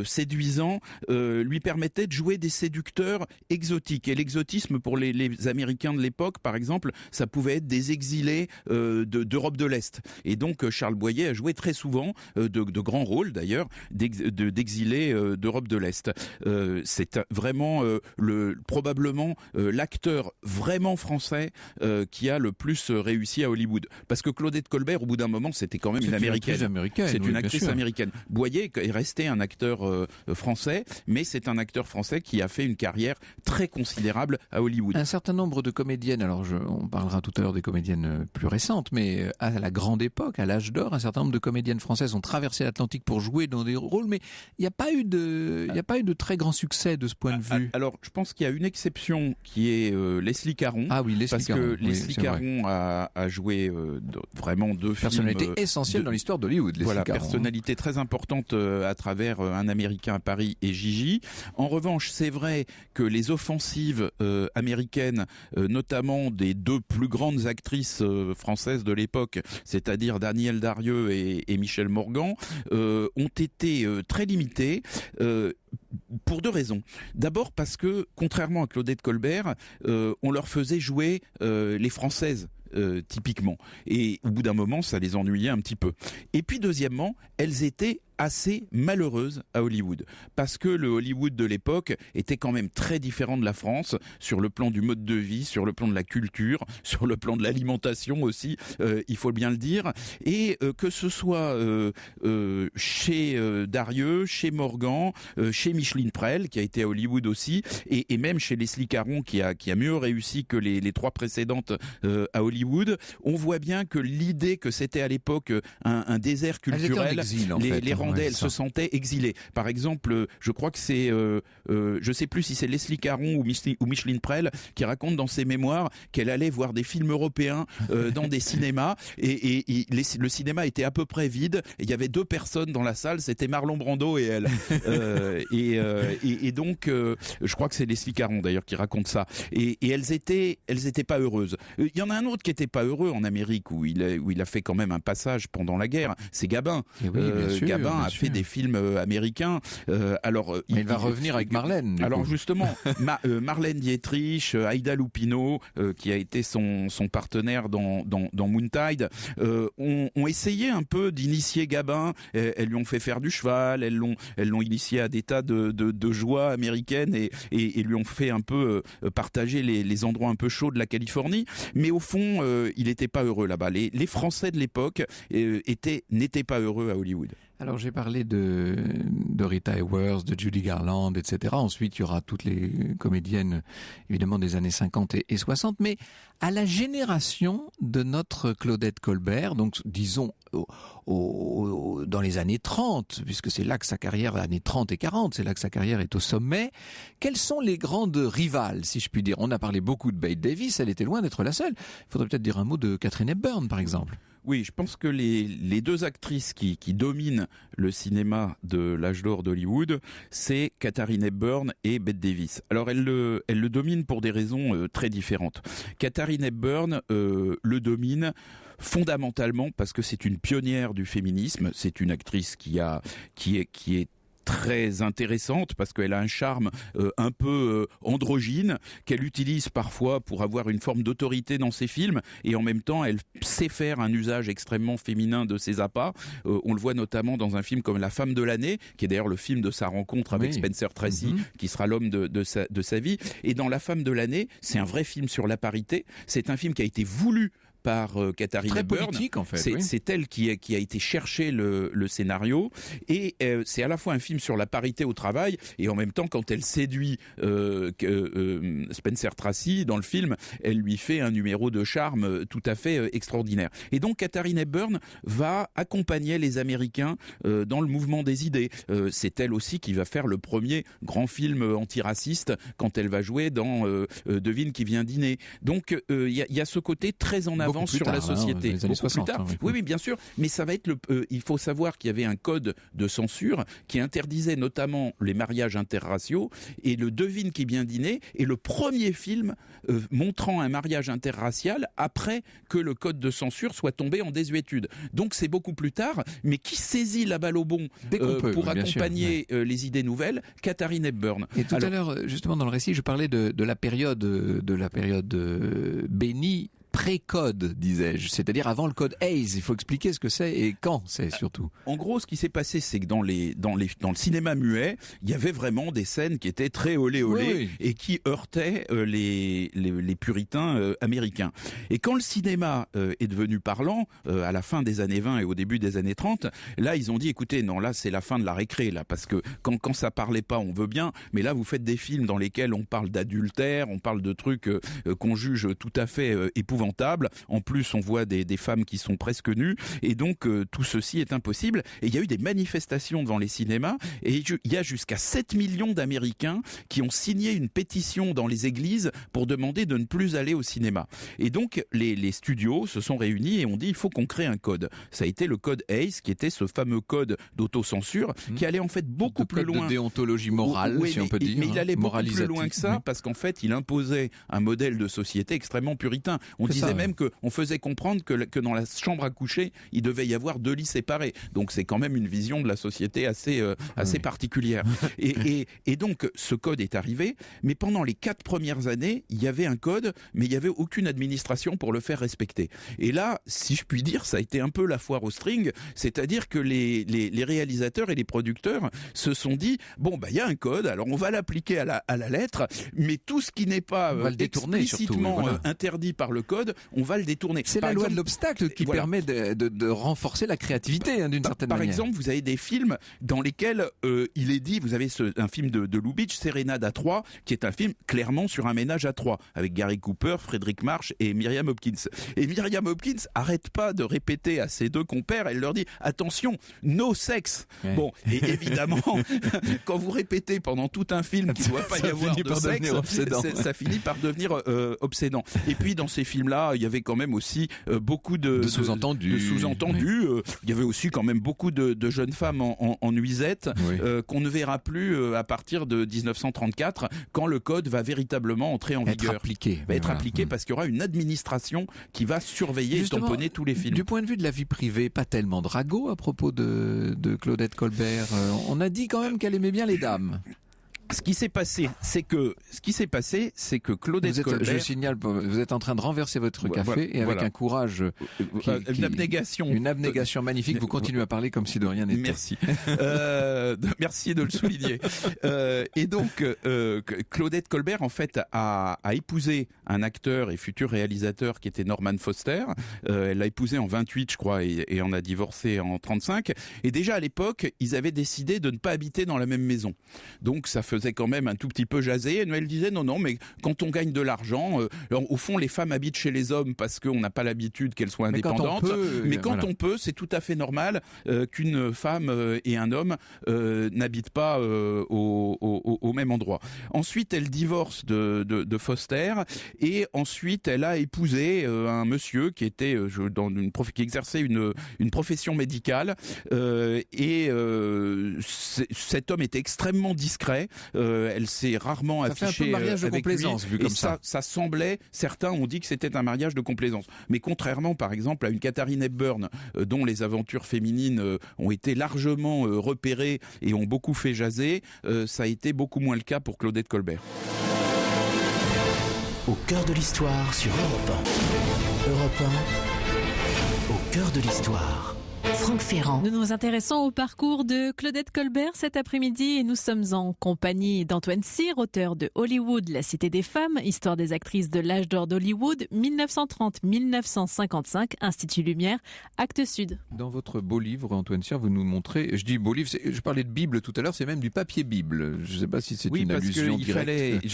S5: séduisant lui permettait de jouer des séducteurs exotiques. Et l'exotisme pour les Américains de l'époque, par exemple, ça pouvait être des exilés d'Europe de l'Est. Et donc Charles Boyer a joué très souvent de grands rôles d'ailleurs d'exilés d'Europe de l'Est. C'est vraiment probablement l'acteur vraiment français qui a le plus réussi à Hollywood. Parce que Claudette Colbert, au bout d'un moment, c'était quand même une américaine. C'est une actrice américaine. Boyer est resté un acteur français, mais c'est un acteur français qui a fait une carrière très considérable à Hollywood.
S3: Un certain nombre de comédiennes, alors on parlera tout à l'heure des comédiennes plus récentes, mais à la grande époque, à l'âge d'or, un certain nombre de comédiennes françaises ont traversé l'Atlantique pour jouer dans des rôles, mais il n'y a pas eu de très grand succès de ce point de vue.
S5: Alors, je pense qu'il y a une exception qui est Leslie Caron.
S3: Ah oui, Leslie Caron.
S5: Parce que Leslie Caron a joué vraiment deux
S3: personnalité essentielle dans l'histoire d'Hollywood.
S5: Voilà, personnalité très importante à travers Un Américain à Paris et Gigi. En revanche, c'est vrai que les offensives américaines, notamment des deux plus grandes actrices françaises de l'époque, c'est-à-dire Danielle Darieux et Michel Morgan, ont été très limitées. Pour deux raisons. D'abord parce que, contrairement à Claudette Colbert, on leur faisait jouer les Françaises. Typiquement. Et au bout d'un moment, ça les ennuyait un petit peu. Et puis deuxièmement, elles étaient assez malheureuse à Hollywood, parce que le Hollywood de l'époque était quand même très différent de la France sur le plan du mode de vie, sur le plan de la culture, sur le plan de l'alimentation aussi, il faut bien le dire, et que ce soit chez Darieux, chez Morgan, chez Micheline Prel qui a été à Hollywood aussi, et même chez Leslie Caron qui a mieux réussi que les trois précédentes à Hollywood, on voit bien que l'idée que c'était à l'époque un désert culturel, les Randais se sentaient exilés. Par exemple, je crois que c'est, je sais plus si c'est Leslie Caron ou Micheline Prel qui raconte dans ses mémoires qu'elle allait voir des films européens dans des cinémas et le cinéma était à peu près vide. Il y avait 2 personnes dans la salle, c'était Marlon Brando et elle. Et donc, je crois que c'est Leslie Caron d'ailleurs qui raconte ça. Et elles étaient pas heureuses. Il y en a un autre qui était pas heureux en Amérique où il a fait quand même un passage pendant la guerre. C'est Gabin. Gabin a fait des films américains. Alors,
S3: il va revenir avec Marlène.
S5: Alors justement, Marlène Dietrich, Aïda Lupino, qui a été son partenaire dans Moontide, ont essayé un peu d'initier Gabin. Elles lui ont fait faire du cheval, elles l'ont initié à des tas de joies américaines et lui ont fait un peu partager les endroits un peu chauds de la Californie. Mais au fond, il n'était pas heureux là-bas. Les Français de l'époque n'étaient pas heureux à Hollywood.
S3: Alors j'ai parlé de Rita Hayworth, de Judy Garland, etc. Ensuite il y aura toutes les comédiennes évidemment des années 50 et 60, mais à la génération de notre Claudette Colbert, donc disons dans les années 30, puisque c'est là que sa carrière, années 30 et 40, c'est là que sa carrière est au sommet, quelles sont les grandes rivales, si je puis dire? On a parlé beaucoup de Bette Davis, elle était loin d'être la seule. Il faudrait peut-être dire un mot de Katharine Hepburn par exemple.
S5: Oui, je pense que les 2 actrices qui dominent le cinéma de l'âge d'or d'Hollywood, c'est Katharine Hepburn et Bette Davis. Alors elles le dominent pour des raisons très différentes. Katharine Hepburn le domine fondamentalement parce que c'est une pionnière du féminisme, c'est une actrice qui est très intéressante parce qu'elle a un charme un peu androgyne qu'elle utilise parfois pour avoir une forme d'autorité dans ses films et en même temps elle sait faire un usage extrêmement féminin de ses appas. On le voit notamment dans un film comme La femme de l'année qui est d'ailleurs le film de sa rencontre avec Spencer Tracy qui sera l'homme de sa vie. Et dans La femme de l'année, c'est un vrai film sur la parité. C'est un film qui a été voulu par Katharine Hepburn.
S3: Très politique en fait.
S5: C'est elle qui a été chercher le scénario et c'est à la fois un film sur la parité au travail et en même temps quand elle séduit Spencer Tracy dans le film, elle lui fait un numéro de charme tout à fait extraordinaire. Et donc Katharine Hepburn va accompagner les Américains dans le mouvement des idées. C'est elle aussi qui va faire le premier grand film antiraciste quand elle va jouer dans Devine qui vient dîner. Donc il y a ce côté très en avant sur la société.
S3: Les années 60, plus tard.
S5: Oui, bien sûr. Mais ça va être il faut savoir qu'il y avait un code de censure qui interdisait notamment les mariages interraciaux. Et le Devine qui vient dîner est le premier film montrant un mariage interracial après que le code de censure soit tombé en désuétude. Donc c'est beaucoup plus tard. Mais qui saisit la balle au bon pour accompagner les idées nouvelles? Katharine Hepburn.
S3: Et tout à l'heure, justement dans le récit, je parlais de la période bénie. Pré-code, disais-je, c'est-à-dire avant le code Hays. Il faut expliquer ce que c'est et quand c'est surtout.
S5: En gros, ce qui s'est passé, c'est que dans le cinéma muet, il y avait vraiment des scènes qui étaient très olé et qui heurtaient les puritains américains. Et quand le cinéma est devenu parlant, à la fin des années 20 et au début des années 30, là, ils ont dit, écoutez, non, là, c'est la fin de la récré, là, parce que quand ça parlait pas, on veut bien, mais là, vous faites des films dans lesquels on parle d'adultère, on parle de trucs qu'on juge tout à fait épouvantables. En plus, on voit des femmes qui sont presque nues, et donc tout ceci est impossible. Et il y a eu des manifestations devant les cinémas, et il y a jusqu'à 7 millions d'Américains qui ont signé une pétition dans les églises pour demander de ne plus aller au cinéma. Et donc, les studios se sont réunis et ont dit il faut qu'on crée un code. Ça a été le code Hays, qui était ce fameux code d'autocensure, qui allait en fait beaucoup plus loin.
S3: De déontologie morale, si on peut dire.
S5: Mais il allait beaucoup plus loin que ça, parce qu'en fait, il imposait un modèle de société extrêmement puritain. On disait même qu'on faisait comprendre que dans la chambre à coucher, il devait y avoir 2 lits séparés. Donc c'est quand même une vision de la société assez particulière. Et donc ce code est arrivé, mais pendant les 4 premières années, il y avait un code, mais il n'y avait aucune administration pour le faire respecter. Et là, si je puis dire, ça a été un peu la foire au string, c'est-à-dire que les réalisateurs et les producteurs se sont dit, bon, il y a un code, alors on va l'appliquer à la lettre, mais tout ce qui n'est pas explicitement interdit par le code, on va le détourner.
S3: C'est la loi de l'obstacle qui permet de renforcer la créativité d'une certaine manière.
S5: Par exemple, vous avez des films dans lesquels il est dit, vous avez un film de Lubitsch, Sérénade à 3, qui est un film clairement sur un ménage à 3, avec Gary Cooper, Frédéric March et Myriam Hopkins. Et Myriam Hopkins arrête pas de répéter à ses 2 compères, elle leur dit, attention, no sexe. Ouais. Bon, et évidemment, quand vous répétez pendant tout un film qu'il ne doit pas y avoir de sexe, ça finit par devenir obsédant. Et puis dans ces films-là, il y avait quand même aussi beaucoup de sous-entendus. Oui. Il y avait aussi quand même beaucoup de jeunes femmes en nuisette, qu'on ne verra plus à partir de 1934, quand le code va véritablement entrer en vigueur. Être appliqué parce qu'il y aura une administration qui va surveiller et tamponner tous les films.
S3: Du point de vue de la vie privée, pas tellement de ragot à propos de Claudette Colbert. On a dit quand même qu'elle aimait bien les dames.
S5: Ce qui s'est passé, c'est que Claudette Colbert...
S3: Je signale, vous êtes en train de renverser votre café et avec un courage... Une abnégation magnifique, vous continuez à parler comme si de rien n'était.
S5: Merci. Merci de le souligner. Et donc, Claudette Colbert, en fait, a épousé un acteur et futur réalisateur qui était Norman Foster. Elle l'a épousé en 28, je crois, et en a divorcé en 35. Et déjà, à l'époque, ils avaient décidé de ne pas habiter dans la même maison. Donc, ça faisait quand même un tout petit peu jaser. Et elle disait non, mais quand on gagne de l'argent, au fond, les femmes habitent chez les hommes parce qu'on n'a pas l'habitude qu'elles soient indépendantes. Mais quand on peut, c'est tout à fait normal qu'une femme et un homme n'habitent pas au même endroit. Ensuite, elle divorce de Foster et ensuite, elle a épousé un monsieur qui était qui exerçait une profession médicale cet homme était extrêmement discret. Elle s'est rarement affichée.
S3: Ça fait un peu mariage de complaisance, vu comme ça.
S5: Ça semblait, certains ont dit que c'était un mariage de complaisance. Mais contrairement, par exemple, à une Katharine Hepburn, dont les aventures féminines ont été largement repérées et ont beaucoup fait jaser, ça a été beaucoup moins le cas pour Claudette Colbert.
S1: Au cœur de l'histoire sur Europe 1. Europe 1, au cœur de l'histoire. Franck Ferrand.
S2: Nous nous intéressons au parcours de Claudette Colbert cet après-midi et nous sommes en compagnie d'Antoine Cyr, auteur de Hollywood, la cité des femmes, histoire des actrices de l'âge d'or d'Hollywood, 1930-1955, Institut Lumière, Actes Sud.
S3: Dans votre beau livre, Antoine Cyr, vous nous montrez, je dis beau livre, je parlais de Bible tout à l'heure, c'est même du papier Bible. Je ne sais pas si c'est une allusion directe.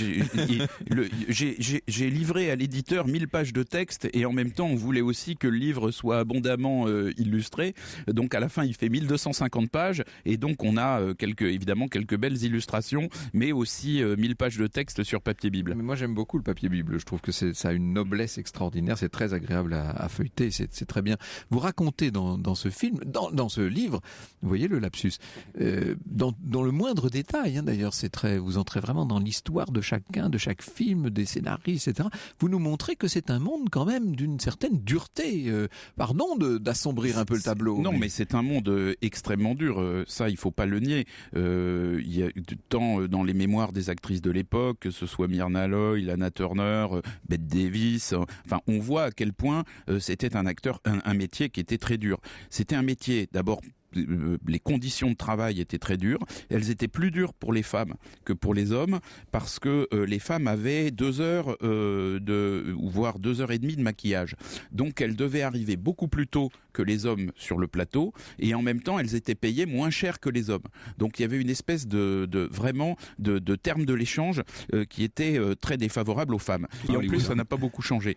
S5: J'ai livré à l'éditeur 1000 pages de texte et en même temps on voulait aussi que le livre soit abondamment illustré. Donc à la fin il fait 1250 pages et donc on a évidemment quelques belles illustrations mais aussi 1000 pages de texte sur papier Bible.
S3: Mais moi j'aime beaucoup le papier Bible, je trouve que ça a une noblesse extraordinaire, c'est très agréable à feuilleter, c'est très bien. Vous racontez dans ce film, dans ce livre, vous voyez le lapsus, dans le moindre détail d'ailleurs, vous entrez vraiment dans l'histoire de chacun, de chaque film, des scénaristes, etc. Vous nous montrez que c'est un monde quand même d'une certaine dureté, pardon d'assombrir un peu le tableau.
S5: Non, mais c'est un monde extrêmement dur. Ça, il faut pas le nier. Il y a tant dans les mémoires des actrices de l'époque, que ce soit Myrna Loy, Lana Turner, Bette Davis. Enfin, on voit à quel point c'était un métier qui était très dur. C'était un métier d'abord. Les conditions de travail étaient très dures. Elles étaient plus dures pour les femmes que pour les hommes parce que les femmes avaient 2 heures voire 2 heures et demie de maquillage. Donc elles devaient arriver beaucoup plus tôt que les hommes sur le plateau et en même temps elles étaient payées moins cher que les hommes. Donc il y avait une espèce de terme de l'échange qui était très défavorable aux femmes. Et en plus ça n'a pas beaucoup changé.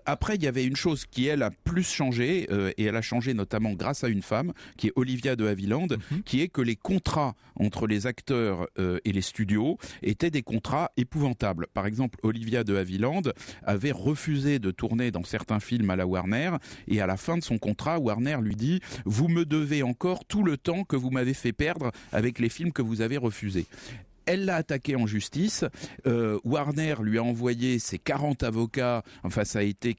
S5: Après il y avait une chose qui elle a plus changé et elle a changé notamment grâce à une femme qui est Olivia de Havilland, qui est que les contrats entre les acteurs et les studios étaient des contrats épouvantables. Par exemple, Olivia de Havilland avait refusé de tourner dans certains films à la Warner et à la fin de son contrat, Warner lui dit « Vous me devez encore tout le temps que vous m'avez fait perdre avec les films que vous avez refusés ». Elle l'a attaqué en justice. Warner lui a envoyé ses 40 avocats. Enfin, ça a été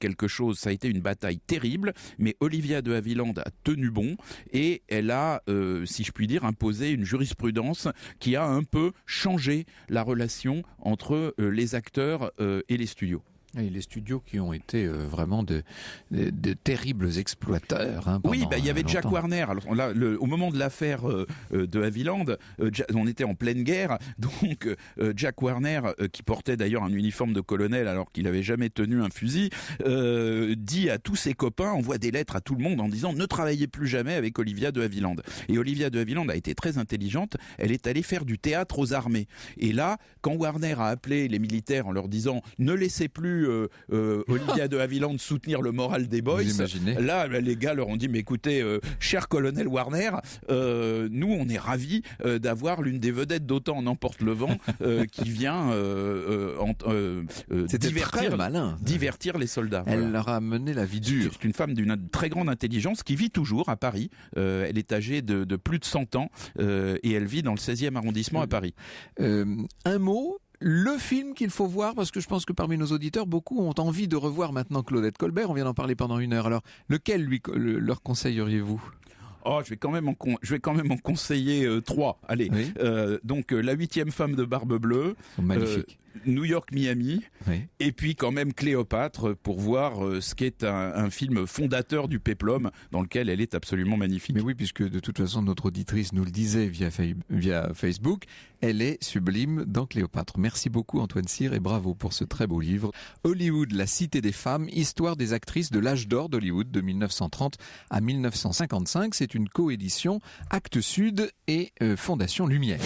S5: une bataille terrible. Mais Olivia de Havilland a tenu bon et elle a, si je puis dire, imposé une jurisprudence qui a un peu changé la relation entre les acteurs et les studios.
S3: Et les studios qui ont été vraiment de terribles exploiteurs. Hein,
S5: oui, il y avait
S3: longtemps.
S5: Jack Warner. Alors là, au moment de l'affaire de Havilland, on était en pleine guerre. Donc Jack Warner, qui portait d'ailleurs un uniforme de colonel alors qu'il n'avait jamais tenu un fusil, dit à tous ses copains, envoie des lettres à tout le monde en disant ne travaillez plus jamais avec Olivia de Havilland. Et Olivia de Havilland a été très intelligente. Elle est allée faire du théâtre aux armées. Et là, quand Warner a appelé les militaires en leur disant ne laissez plus Olivia de Havilland soutenir le moral des boys, là les gars leur ont dit mais écoutez cher colonel Warner, nous on est ravis d'avoir l'une des vedettes d'Autant en emporte le vent qui vient divertir les soldats.
S3: Elle leur a mené la vie dure.
S5: C'est une femme d'une très grande intelligence qui vit toujours à Paris. Elle est âgée de plus de 100 ans et elle vit dans le 16e arrondissement à Paris.
S3: Un mot, le film qu'il faut voir, parce que je pense que parmi nos auditeurs, beaucoup ont envie de revoir maintenant Claudette Colbert. On vient d'en parler pendant 1 heure. Alors, lequel leur conseilleriez-vous ?
S5: Je vais quand même en conseiller 3. Allez, oui. Donc La 8e femme de Barbe Bleue.
S3: Magnifique.
S5: New York, Miami, oui. Et puis quand même Cléopâtre pour voir ce qu'est un film fondateur du péplum dans lequel elle est absolument magnifique.
S3: Mais oui, puisque de toute façon notre auditrice nous le disait via Facebook, elle est sublime dans Cléopâtre. Merci beaucoup Antoine Cyr et bravo pour ce très beau livre. Hollywood, la cité des femmes, histoire des actrices de l'âge d'or d'Hollywood de 1930 à 1955. C'est une coédition Actes Sud et Fondation Lumière.